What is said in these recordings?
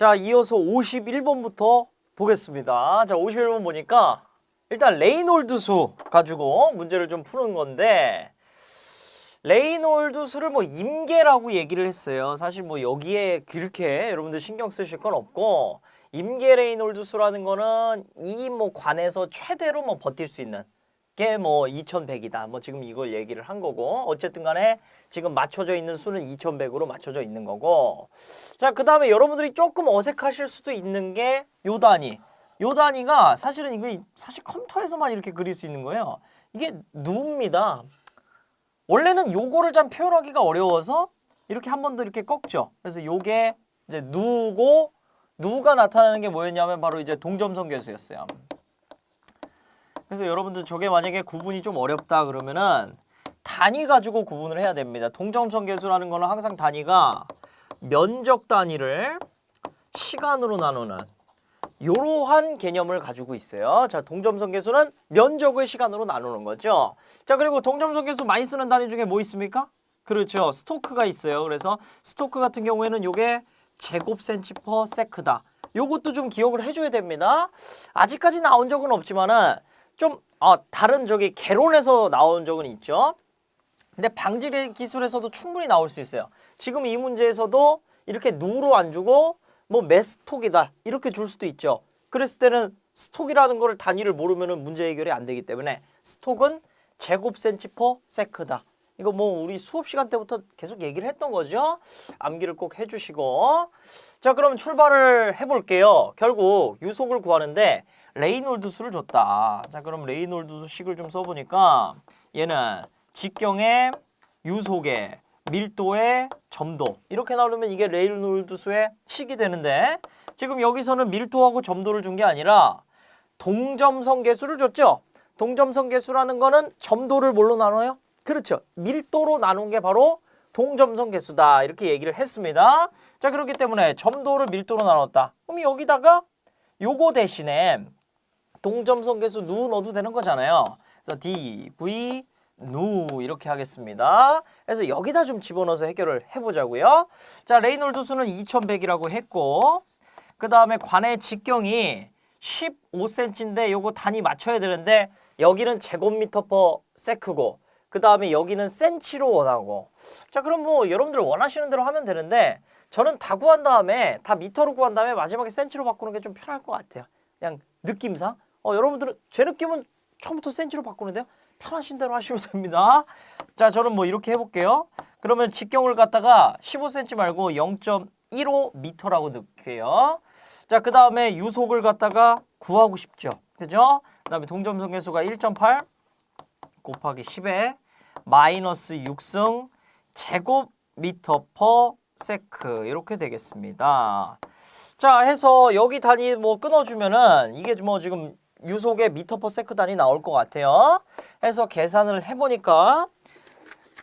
자, 이어서 51번부터 보겠습니다. 자, 51번 보니까 일단 레이놀드 수 가지고 문제를 좀 푸는 건데, 레이놀드 수를 뭐 임계라고 얘기를 했어요. 사실 뭐 여기에 그렇게 여러분들 신경 쓰실 건 없고, 임계 레이놀드 수라는 거는 이 뭐 관에서 최대로 뭐 버틸 수 있는 게 뭐 2100이다. 뭐 지금 이걸 얘기를 한 거고, 어쨌든 간에 지금 맞춰져 있는 수는 2100으로 맞춰져 있는 거고. 자, 그 다음에 여러분들이 조금 어색하실 수도 있는 게 요 단위. 요 단위가 사실은 이거 사실 컴퓨터에서만 이렇게 그릴 수 있는 거예요. 이게 누입니다. 원래는 요거를 좀 표현하기가 어려워서 이렇게 한 번 더 이렇게 꺾죠. 그래서 요게 이제 누고, 누가 나타나는 게 뭐였냐면 바로 이제 동점성계수였어요. 그래서 여러분들 저게 만약에 구분이 좀 어렵다 그러면은 단위 가지고 구분을 해야 됩니다. 동점성계수라는 거는 항상 단위가 면적 단위를 시간으로 나누는 이러한 개념을 가지고 있어요. 자, 동점성계수는 면적을 시간으로 나누는 거죠. 자, 그리고 동점성계수 많이 쓰는 단위 중에 뭐 있습니까? 그렇죠. 스토크가 있어요. 그래서 스토크 같은 경우에는 요게 제곱센치 퍼 세크다. 요것도 좀 기억을 해줘야 됩니다. 아직까지 나온 적은 없지만은 좀 다른 저기 개론에서 나온 적은 있죠. 근데 방지례 기술에서도 충분히 나올 수 있어요. 지금 이 문제에서도 이렇게 누로 안 주고 뭐 메스톡이다 이렇게 줄 수도 있죠. 그랬을 때는 스톡이라는 거를 단위를 모르면은 문제 해결이 안 되기 때문에 스톡은 제곱센치 퍼 세크다. 이거 뭐 우리 수업 시간 때부터 계속 얘기를 했던 거죠. 암기를 꼭 해주시고. 자, 그럼 출발을 해볼게요. 결국 유속을 구하는데 레이놀드 수를 줬다. 자, 그럼 레이놀드 수 식을 좀 써보니까 얘는 직경의 유속의 밀도의 점도 이렇게 나누면 이게 레이놀드 수의 식이 되는데, 지금 여기서는 밀도하고 점도를 준 게 아니라 동점성계수를 줬죠. 동점성계수라는 거는 점도를 뭘로 나눠요? 그렇죠. 밀도로 나눈 게 바로 동점성계수다 이렇게 얘기를 했습니다. 자, 그렇기 때문에 점도를 밀도로 나눴다. 그럼 여기다가 요거 대신에 동점성계수 누 넣어도 되는 거잖아요. 그래서 D, V, 누 이렇게 하겠습니다. 그래서 여기다 좀 집어넣어서 해결을 해보자고요. 자, 레이놀드 수는 2100이라고 했고, 그 다음에 관의 직경이 15cm인데 요거 단위 맞춰야 되는데 여기는 제곱미터 퍼 세크고 그 다음에 여기는 센치로 원하고. 자, 그럼 뭐 여러분들 원하시는 대로 하면 되는데 저는 다 구한 다음에 다 미터로 구한 다음에 마지막에 센치로 바꾸는 게 좀 편할 것 같아요. 그냥 느낌상. 여러분들은 제 느낌은 처음부터 센치로 바꾸는데요. 편하신 대로 하시면 됩니다. 자, 저는 뭐 이렇게 해볼게요. 그러면 직경을 갖다가 15cm 말고 0.15m라고 넣을게요. 자, 그 다음에 유속을 갖다가 구하고 싶죠. 그죠? 그 다음에 동점성계수가 1.8 곱하기 10에 마이너스 6승 제곱미터 퍼 세크 이렇게 되겠습니다. 자, 해서 여기 단위 뭐 끊어주면은 이게 뭐 지금 유속의 미터 퍼 세크 단위 나올 것 같아요. 해서 계산을 해보니까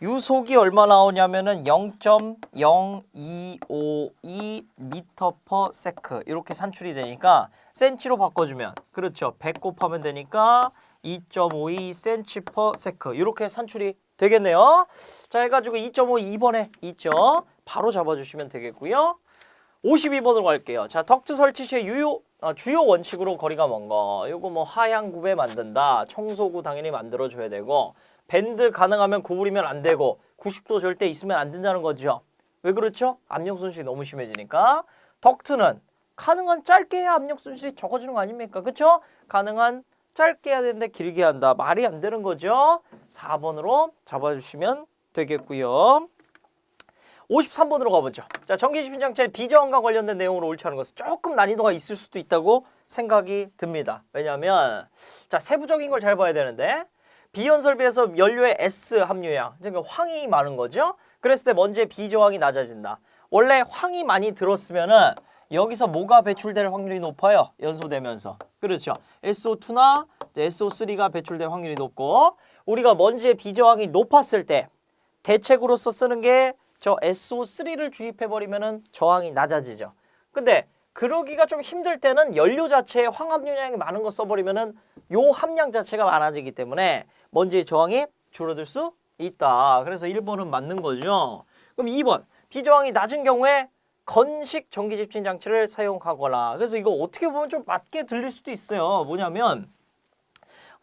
유속이 얼마 나오냐면은 0.0252 미터 퍼 세크 이렇게 산출이 되니까 센치로 바꿔주면 그렇죠. 100 곱하면 되니까 2.52 센치 퍼 세크 이렇게 산출이 되겠네요. 자, 해가지고 2.5 2번에 있죠. 바로 잡아주시면 되겠고요. 52번으로 갈게요. 자, 덕트 설치 시의 주요 원칙으로 거리가 먼 거. 요거 뭐 하향 구배 만든다. 청소구 당연히 만들어줘야 되고, 밴드 가능하면 구부리면 안 되고, 90도 절대 있으면 안 된다는 거죠. 왜 그렇죠? 압력 손실이 너무 심해지니까. 덕트는 가능한 짧게 해야 압력 손실이 적어지는 거 아닙니까? 그쵸? 가능한 짧게 해야 되는데 길게 한다. 말이 안 되는 거죠. 4번으로 잡아주시면 되겠고요. 53번으로 가보죠. 자, 전기집행장치의 비저항과 관련된 내용으로 옳지 않은 것은 조금 난이도가 있을 수도 있다고 생각이 듭니다. 왜냐하면 자, 세부적인 걸 잘 봐야 되는데 비연설비에서 연료의 S 함유량, 그러니까 황이 많은 거죠. 그랬을 때 먼지의 비저항이 낮아진다. 원래 황이 많이 들었으면은 여기서 뭐가 배출될 확률이 높아요? 연소되면서. 그렇죠. SO2나 SO3가 배출될 확률이 높고, 우리가 먼지의 비저항이 높았을 때 대책으로서 쓰는 게 저 SO3를 주입해버리면은 저항이 낮아지죠. 근데 그러기가 좀 힘들 때는 연료 자체에 황합유량이 많은 거 써버리면은 요 함량 자체가 많아지기 때문에 먼지의 저항이 줄어들 수 있다. 그래서 1번은 맞는 거죠. 그럼 2번 비저항이 낮은 경우에 건식 전기 집진 장치를 사용하거나. 그래서 이거 어떻게 보면 좀 맞게 들릴 수도 있어요. 뭐냐면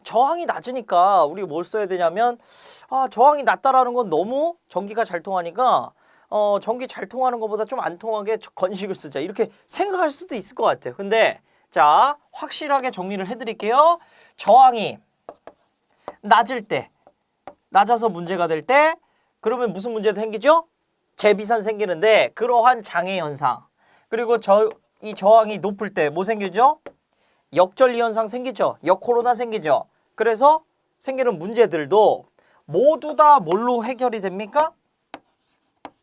저항이 낮으니까 우리가 뭘 써야 되냐면 저항이 낮다라는 건 너무 전기가 잘 통하니까 전기 잘 통하는 것보다 좀 안 통하게 건식을 쓰자 이렇게 생각할 수도 있을 것 같아요. 근데 자 확실하게 정리를 해드릴게요. 저항이 낮을 때 낮아서 문제가 될 때 그러면 무슨 문제도 생기죠? 재비산 생기는데 그러한 장애 현상 그리고 이 저항이 높을 때 뭐 생기죠? 역전리 현상 생기죠. 역코로나 생기죠. 그래서 생기는 문제들도 모두 다 뭘로 해결이 됩니까?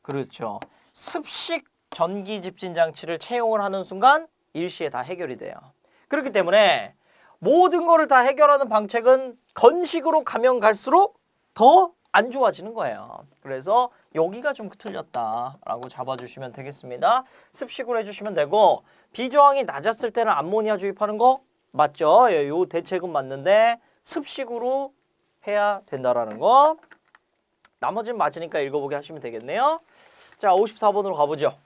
그렇죠. 습식 전기 집진 장치를 채용을 하는 순간 일시에 다 해결이 돼요. 그렇기 때문에 모든 거를 다 해결하는 방책은 건식으로 가면 갈수록 더 안 좋아지는 거예요. 그래서 여기가 좀 틀렸다라고 잡아주시면 되겠습니다. 습식으로 해주시면 되고 비저항이 낮았을 때는 암모니아 주입하는 거 맞죠? 요 대책은 맞는데 습식으로 해야 된다라는 거. 나머지는 맞으니까 읽어보게 하시면 되겠네요. 자, 54번으로 가보죠.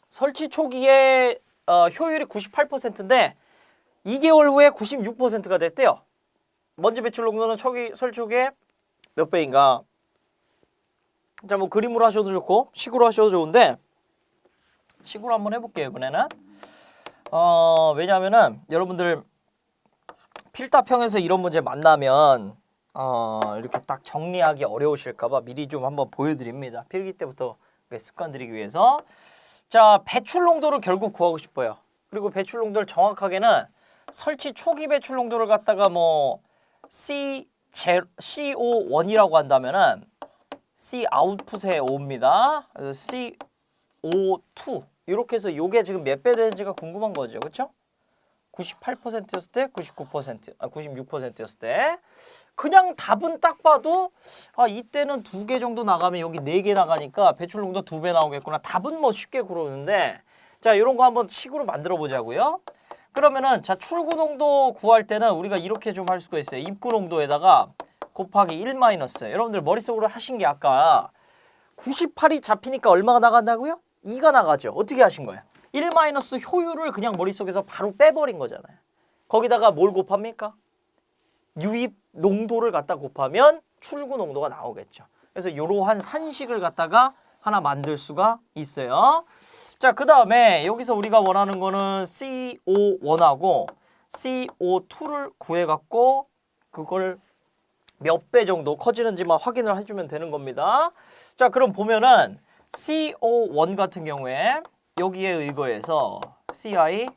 설치 초기에 효율이 98%인데 2개월 후에 96%가 됐대요. 먼지 배출 농도는 설치 초기에 몇 배인가? 자, 뭐 그림으로 하셔도 좋고 식으로 하셔도 좋은데 식으로 한번 해볼게요, 이번에는. 왜냐하면은 여러분들 필답형에서 이런 문제 만나면 이렇게 딱 정리하기 어려우실까봐 미리 좀 한번 보여드립니다. 필기 때부터 습관 들이기 위해서. 자, 배출 농도를 결국 구하고 싶어요. 그리고 배출 농도를 정확하게는 설치 초기 배출 농도를 갖다가 뭐 CO1이라고 한다면은 C 아웃풋의 5입니다. 그래서 CO2 이렇게 해서 요게 지금 몇 배 되는지가 궁금한 거죠. 그렇죠? 98%였을 때, 96%였을 때. 그냥 답은 딱 봐도 이때는 2개 정도 나가면 여기 4개 나가니까 배출 농도 2배 나오겠구나. 답은 뭐 쉽게 그러는데 자, 이런 거 한번 식으로 만들어 보자고요. 그러면은 자, 출구 농도 구할 때는 우리가 이렇게 좀 할 수가 있어요. 입구 농도에다가 곱하기 1 마이너스. 여러분들 머릿속으로 하신 게 아까 98이 잡히니까 얼마가 나간다고요? 2가 나가죠. 어떻게 하신 거예요? 1 마이너스 효율을 그냥 머릿속에서 바로 빼버린 거잖아요. 거기다가 뭘 곱합니까? 유입 농도를 갖다 곱하면 출구 농도가 나오겠죠. 그래서 이러한 산식을 갖다가 하나 만들 수가 있어요. 자, 그 다음에 여기서 우리가 원하는 거는 CO1하고 CO2를 구해갖고 그걸 몇 배 정도 커지는지만 확인을 해주면 되는 겁니다. 자, 그럼 보면은 CO1 같은 경우에 여기에 의거해서 CI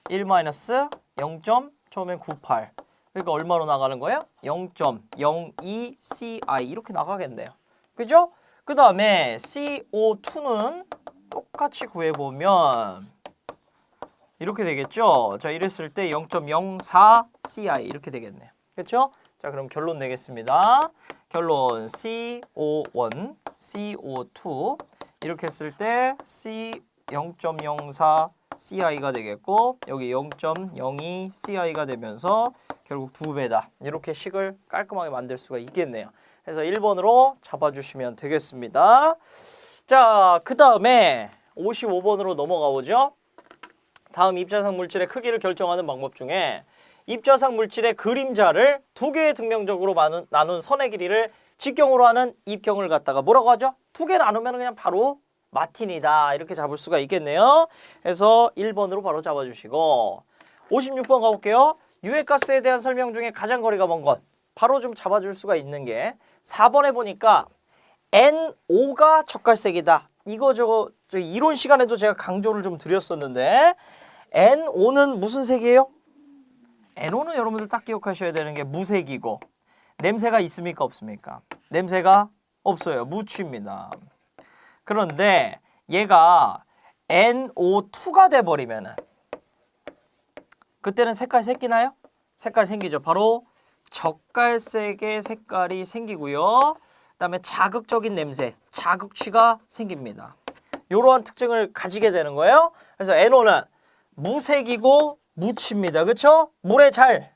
1-0. 처음엔 98. 그러니까 얼마로 나가는 거예요? 0.02 CI 이렇게 나가겠네요. 그죠? 그 다음에 CO2는 똑같이 구해보면 이렇게 되겠죠? 자, 이랬을 때 0.04 CI 이렇게 되겠네요. 그렇죠? 자, 그럼 결론 내겠습니다. 결론 CO1, CO2 이렇게 했을 때 C 0.04 CI가 되겠고 여기 0.02 CI가 되면서 결국 2배다. 이렇게 식을 깔끔하게 만들 수가 있겠네요. 그래서 1번으로 잡아주시면 되겠습니다. 자, 그 다음에 55번으로 넘어가 보죠. 다음 입자상 물질의 크기를 결정하는 방법 중에 입자상 물질의 그림자를 2개의 등명적으로 나눈 선의 길이를 직경으로 하는 입경을 갖다가 뭐라고 하죠? 2개 나누면 그냥 바로 마틴이다. 이렇게 잡을 수가 있겠네요. 그래서 1번으로 바로 잡아주시고 56번 가볼게요. 유해가스에 대한 설명 중에 가장 거리가 먼 것. 바로 좀 잡아줄 수가 있는 게 4번에 보니까 NO가 젓갈색이다. 이거 저 이론 시간에도 제가 강조를 좀 드렸었는데 NO는 무슨 색이에요? NO는 여러분들 딱 기억하셔야 되는 게 무색이고 냄새가 있습니까? 없습니까? 냄새가 없어요. 무취입니다. 그런데 얘가 NO2가 돼버리면은 그때는 색깔 생기나요? 색깔 생기죠. 바로 젓갈색의 색깔이 생기고요. 그다음에 자극적인 냄새, 자극취가 생깁니다. 이러한 특징을 가지게 되는 거예요. 그래서 NO는 무색이고 무취입니다. 그렇죠? 물에 잘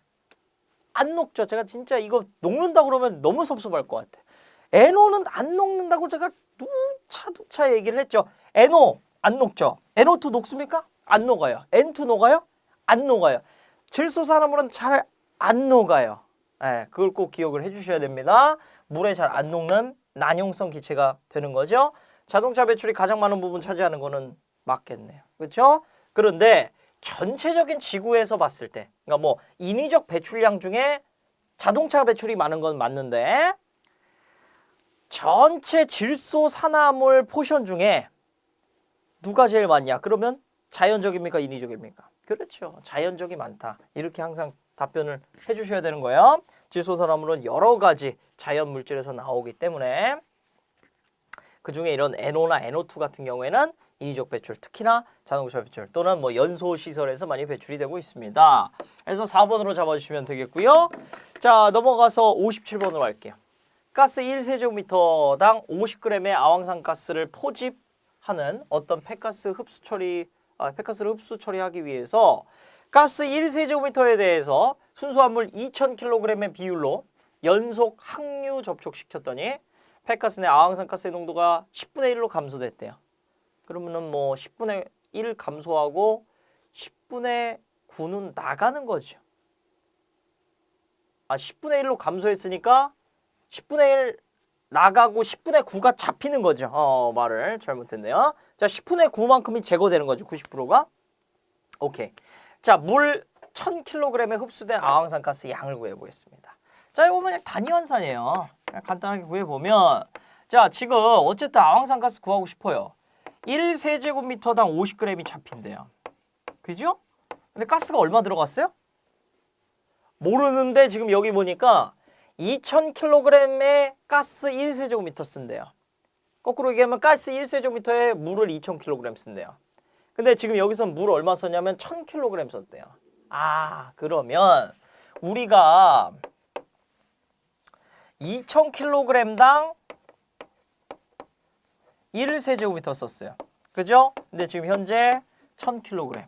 안 녹죠. 제가 진짜 이거 녹는다 그러면 너무 섭섭할 것 같아요. NO는 안 녹는다고 제가 누차 얘기를 했죠. NO 안 녹죠. NO2 녹습니까? 안 녹아요. N2 녹아요? 안 녹아요. 질소산화물은 잘 안 녹아요. 네, 그걸 꼭 기억을 해주셔야 됩니다. 물에 잘 안 녹는 난용성 기체가 되는 거죠. 자동차 배출이 가장 많은 부분 차지하는 거는 맞겠네요. 그렇죠? 그런데 전체적인 지구에서 봤을 때, 그러니까 뭐 인위적 배출량 중에 자동차 배출이 많은 건 맞는데 전체 질소산화물 포션 중에 누가 제일 많냐? 그러면 자연적입니까? 인위적입니까? 그렇죠. 자연적이 많다. 이렇게 항상 답변을 해주셔야 되는 거예요. 질소산화물은 여러 가지 자연 물질에서 나오기 때문에 그중에 이런 NO나 NO2 같은 경우에는 인위적 배출, 특히나 자동차 배출 또는 뭐 연소 시설에서 많이 배출이 되고 있습니다. 그래서 4번으로 잡아주시면 되겠고요. 자, 넘어가서 57번으로 할게요. 가스 1세제곱미터당 50g의 아황산 가스를 포집하는 어떤 폐가스를 흡수 처리하기 위해서 가스 1세제곱미터에 대해서 순수화물 2000kg의 비율로 연속 항류 접촉시켰더니 폐가스 내 아황산 가스의 농도가 10분의 1로 감소됐대요. 그러면은 뭐 10분의 1 감소하고 10분의 9는 나가는 거죠. 10분의 1로 감소했으니까 10분의 1 나가고 10분의 9가 잡히는 거죠. 말을 잘못했네요. 자, 10분의 9만큼이 제거되는 거죠. 90%가. 오케이. 자, 물 1000kg에 흡수된 아황산 가스 양을 구해보겠습니다. 자, 이거 그냥 단위환산이에요. 그냥 간단하게 구해보면 자, 지금 어쨌든 아황산 가스 구하고 싶어요. 1세제곱미터당 50g이 잡힌대요. 그죠? 근데 가스가 얼마 들어갔어요? 모르는데 지금 여기 보니까 2000kg의 가스 1세제곱미터 쓴대요. 거꾸로 얘기하면 가스 1세제곱미터에 물을 2000kg 쓴대요. 근데 지금 여기서 물 얼마 썼냐면 1000kg 썼대요. 그러면 우리가 2000kg당 1세제곱미터 썼어요. 그죠? 근데 지금 현재 1000kg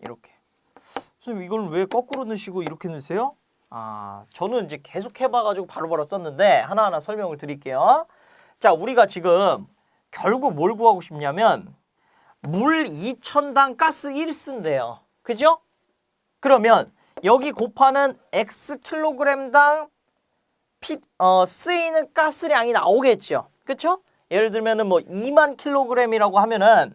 이렇게. 선생님 이걸 왜 거꾸로 넣으시고 이렇게 넣으세요? 저는 이제 계속 해봐가지고 바로바로 썼는데 하나하나 설명을 드릴게요. 자, 우리가 지금 결국 뭘 구하고 싶냐면 물 2000당 가스 1 쓴대요. 그죠? 그러면 여기 곱하는 Xkg당 쓰이는 가스량이 나오겠죠. 그쵸? 예를 들면은 뭐 2만 kg이라고 하면은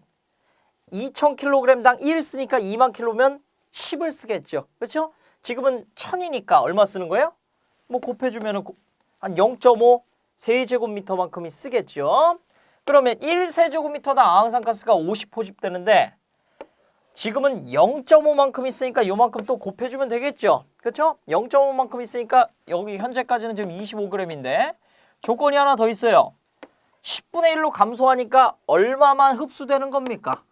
2000kg당 1 쓰니까 2만 kg면 10을 쓰겠죠. 그렇죠? 지금은 1000이니까 얼마 쓰는 거예요? 뭐 곱해주면은 한 0.5 세제곱미터만큼이 쓰겠죠. 그러면 1세제곱미터당 아황산가스가 50 포집되는데 지금은 0.5만큼 있으니까 요만큼 또 곱해주면 되겠죠. 그렇죠? 0.5만큼 있으니까 여기 현재까지는 지금 25g인데 조건이 하나 더 있어요. 10분의 1로 감소하니까 얼마만 흡수되는 겁니까?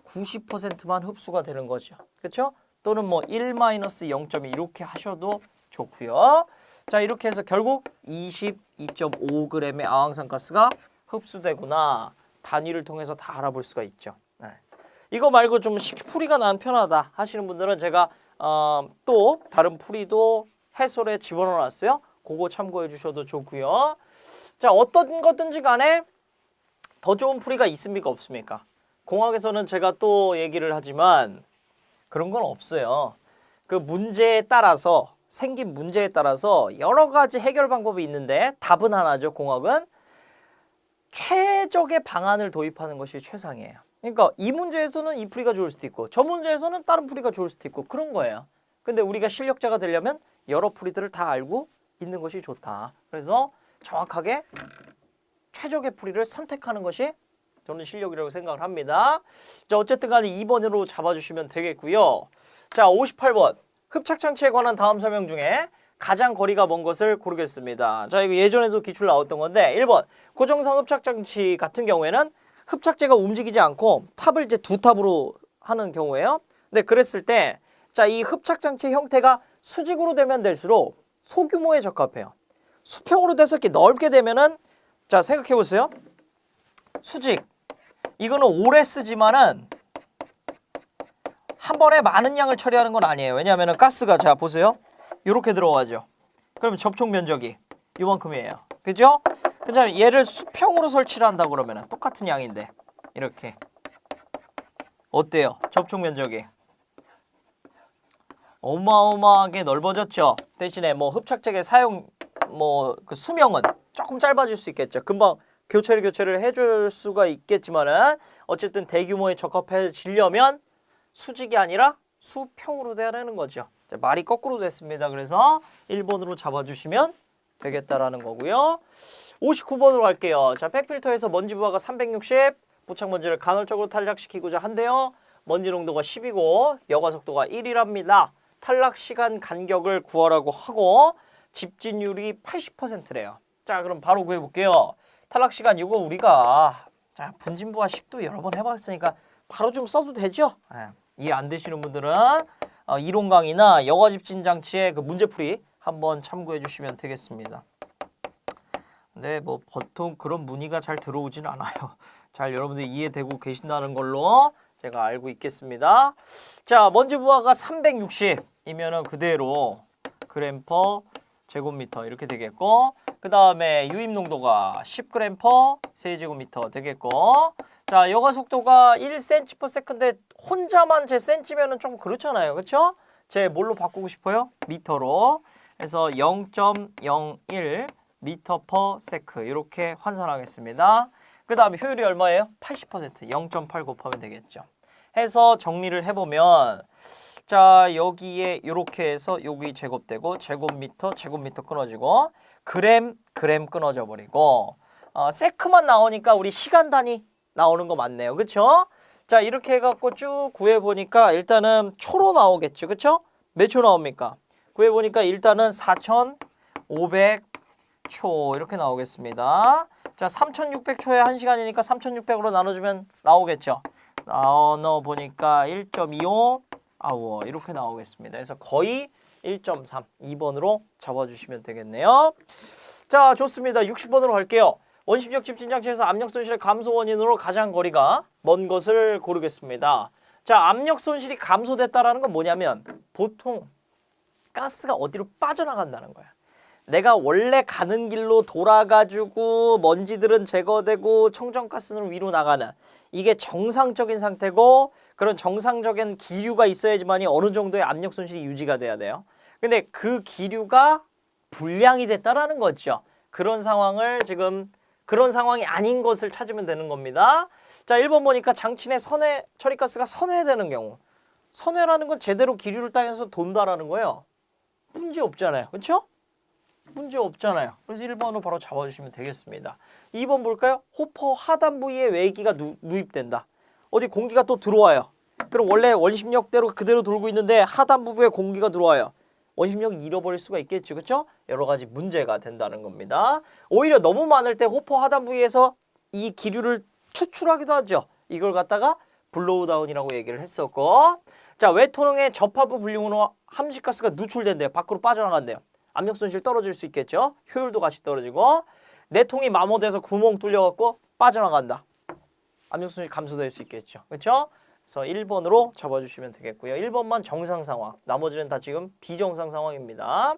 90%만 흡수가 되는 거죠. 그렇죠? 또는 뭐 1-0.2 이렇게 하셔도 좋고요. 자, 이렇게 해서 결국 22.5g의 아황산가스가 흡수되구나. 단위를 통해서 다 알아볼 수가 있죠. 네. 이거 말고 좀 풀이가 난 편하다 하시는 분들은 제가 또 다른 풀이도 해설에 집어넣어 놨어요. 그거 참고해 주셔도 좋고요. 자, 어떤 것든지 간에 더 좋은 풀이가 있습니까? 없습니까? 공학에서는 제가 또 얘기를 하지만 그런 건 없어요. 그 문제에 따라서 생긴 문제에 따라서 여러 가지 해결 방법이 있는데 답은 하나죠. 공학은 최적의 방안을 도입하는 것이 최상이에요. 그러니까 이 문제에서는 이 풀이가 좋을 수도 있고 저 문제에서는 다른 풀이가 좋을 수도 있고 그런 거예요. 근데 우리가 실력자가 되려면 여러 풀이들을 다 알고 있는 것이 좋다. 그래서 정확하게 최적의 풀이를 선택하는 것이 저는 실력이라고 생각을 합니다. 자, 어쨌든 간에 2번으로 잡아주시면 되겠고요. 자, 58번. 흡착장치에 관한 다음 설명 중에 가장 거리가 먼 것을 고르겠습니다. 자, 이거 예전에도 기출 나왔던 건데 1번. 고정상 흡착장치 같은 경우에는 흡착제가 움직이지 않고 탑을 이제 두 탑으로 하는 경우예요. 근데 그랬을 때 자, 이 흡착장치의 형태가 수직으로 되면 될수록 소규모에 적합해요. 수평으로 돼서 이렇게 넓게 되면은 자, 생각해 보세요. 수직. 이거는 오래 쓰지만은 한 번에 많은 양을 처리하는 건 아니에요. 왜냐하면 가스가 자 보세요. 이렇게 들어가죠. 그러면 접촉 면적이 이만큼이에요. 그죠? 그다음에 얘를 수평으로 설치를 한다 그러면 똑같은 양인데 이렇게 어때요? 접촉 면적이 어마어마하게 넓어졌죠. 대신에 뭐 흡착제의 사용 뭐 그 수명은 조금 짧아질 수 있겠죠. 금방 교체를 해줄 수가 있겠지만은 어쨌든 대규모에 적합해지려면 수직이 아니라 수평으로 돼야 되는 거죠. 자, 말이 거꾸로 됐습니다. 그래서 1번으로 잡아주시면 되겠다라는 거고요. 59번으로 갈게요. 자, 백필터에서 먼지 부하가 360, 부착먼지를 간헐적으로 탈락시키고자 한대요. 먼지 농도가 10이고 여과 속도가 1이랍니다. 탈락 시간 간격을 구하라고 하고 집진율이 80%래요. 자, 그럼 바로 구해볼게요. 탈락 시간 이거 우리가 자 분진부하 식도 여러 번 해봤으니까 바로 좀 써도 되죠? 이해 안 되시는 분들은 이론 강의나 여과 집진 장치의 그 문제풀이 한번 참고해 주시면 되겠습니다. 근데 뭐 보통 그런 문의가 잘 들어오진 않아요. 잘 여러분들이 이해되고 계신다는 걸로 제가 알고 있겠습니다. 자, 먼지 부하가 360이면은 그대로 그램 퍼 제곱미터 이렇게 되겠고, 그 다음에 유입 농도가 10g 퍼 세제곱미터 되겠고, 자, 여과 속도가 1cm/s인데 혼자만 제 센치면은 좀 그렇잖아요. 그렇죠? 제 뭘로 바꾸고 싶어요? 미터로. 그래서 0.01 m/s 이렇게 환산하겠습니다. 그 다음에 효율이 얼마예요? 80%. 0.8 곱하면 되겠죠. 해서 정리를 해보면 자, 여기에 이렇게 해서 여기 제곱되고 제곱미터 끊어지고 그램 끊어져 버리고 세크만 나오니까 우리 시간 단위 나오는 거 맞네요. 그쵸? 자, 이렇게 해갖고 쭉 구해보니까 일단은 초로 나오겠죠. 그쵸? 몇 초 나옵니까? 구해보니까 일단은 4,500초 이렇게 나오겠습니다. 자, 3,600초에 1시간이니까 3,600으로 나눠주면 나오겠죠. 나눠보니까 1.25 아워 이렇게 나오겠습니다. 그래서 거의 1.3 2번으로 잡아주시면 되겠네요. 자, 좋습니다. 60번으로 갈게요. 원심력 집진장치에서 압력 손실의 감소 원인으로 가장 거리가 먼 것을 고르겠습니다. 자, 압력 손실이 감소됐다라는 건 뭐냐면 보통 가스가 어디로 빠져나간다는 거야. 내가 원래 가는 길로 돌아가지고 먼지들은 제거되고 청정가스는 위로 나가는 이게 정상적인 상태고, 그런 정상적인 기류가 있어야지만이 어느 정도의 압력 손실이 유지가 돼야 돼요. 근데 그 기류가 불량이 됐다라는 거죠. 그런 상황을 지금 그런 상황이 아닌 것을 찾으면 되는 겁니다. 자, 1번 보니까 장치 내 선회 처리가스가 선회되는 경우. 선회라는 건 제대로 기류를 따라서 돈다라는 거예요. 문제 없잖아요. 그렇죠? 문제 없잖아요. 그래서 1번으로 바로 잡아주시면 되겠습니다. 2번 볼까요? 호퍼 하단 부위에 외기가 누입된다. 어디 공기가 또 들어와요. 그럼 원래 원심력대로 그대로 돌고 있는데 하단 부분에 공기가 들어와요. 원심력을 잃어버릴 수가 있겠죠. 그렇죠? 여러 가지 문제가 된다는 겁니다. 오히려 너무 많을 때 호퍼 하단 부위에서 이 기류를 추출하기도 하죠. 이걸 갖다가 블로우 다운이라고 얘기를 했었고, 자, 외통의 접합부 불량으로 함식가스가 누출된대요. 밖으로 빠져나간대요. 압력 손실 떨어질 수 있겠죠. 효율도 같이 떨어지고, 내 통이 마모돼서 구멍 뚫려갖고 빠져나간다. 압력 손실 감소될 수 있겠죠. 그렇죠? 그래서 1번으로 잡아주시면 되겠고요. 1번만 정상 상황, 나머지는 다 지금 비정상 상황입니다.